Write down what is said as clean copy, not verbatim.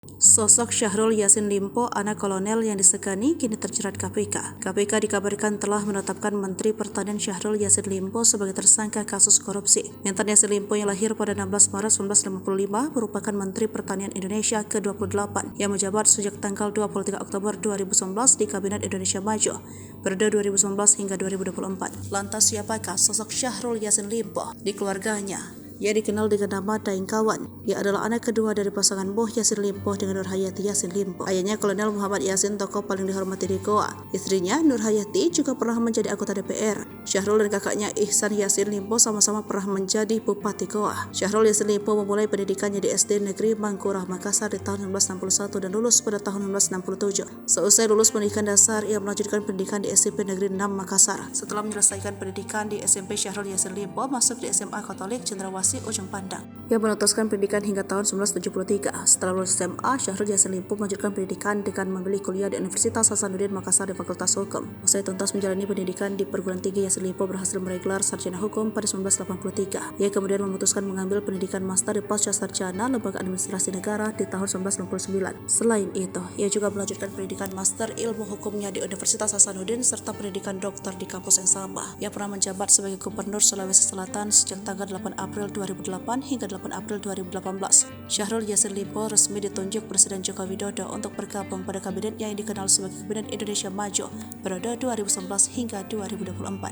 Sosok Syahrul Yassin Limpo, anak kolonel yang disegani, kini terjerat KPK. KPK dikabarkan telah menetapkan Menteri Pertanian Syahrul Yassin Limpo sebagai tersangka kasus korupsi. Mentan Yassin Limpo yang lahir pada 16 Maret 1955 merupakan Menteri Pertanian Indonesia ke-28 yang menjabat sejak tanggal 23 Oktober 2019 di Kabinet Indonesia Maju periode 2019 hingga 2024. Lantas siapakah sosok Syahrul Yassin Limpo di keluarganya? Ia dikenal dengan nama Daeng Kawan. Ia adalah anak kedua dari pasangan Boh Yassin Limpo dengan Nur Hayati Yassin Limpo. Ayahnya Kolonel Muhammad Yassin, tokoh paling dihormati di Goa. Istrinya Nur Hayati juga pernah menjadi anggota DPR. Syahrul dan kakaknya Ihsan Yassin Limpo sama-sama pernah menjadi Bupati Goa. Syahrul Yassin Limpo memulai pendidikannya di SD Negeri Mangkurah Makassar di tahun 1961 dan lulus pada tahun 1967. Seusai lulus pendidikan dasar, ia melanjutkan pendidikan di SMP Negeri 6 Makassar. Setelah menyelesaikan pendidikan di SMP, Syahrul Yassin Limpo masuk di SMA Katolik Cendrawasih Ujung Pandang. Ia meneruskan pendidikan hingga tahun 1973. Setelah lulus SMA, Syahrul Yassin Limpo melanjutkan pendidikan dengan memilih kuliah di Universitas Hasanuddin Makassar di Fakultas Hukum. Usai tuntas menjalani pendidikan di perguruan tinggi, Yassin Limpo berhasil meraih gelar sarjana hukum pada 1983. Ia kemudian memutuskan mengambil pendidikan master di Pasca Sarjana Lembaga Administrasi Negara di tahun 1999. Selain itu, ia juga melanjutkan pendidikan master ilmu hukumnya di Universitas Hasanuddin serta pendidikan dokter di kampus yang sama. Ia pernah menjabat sebagai Gubernur Sulawesi Selatan sejak tanggal 8 April 2008 hingga 8 April 2018. Syahrul Yassin Limpo resmi ditunjuk Presiden Joko Widodo untuk bergabung pada kabinet yang dikenal sebagai Kabinet Indonesia Maju periode 2019 hingga 2024.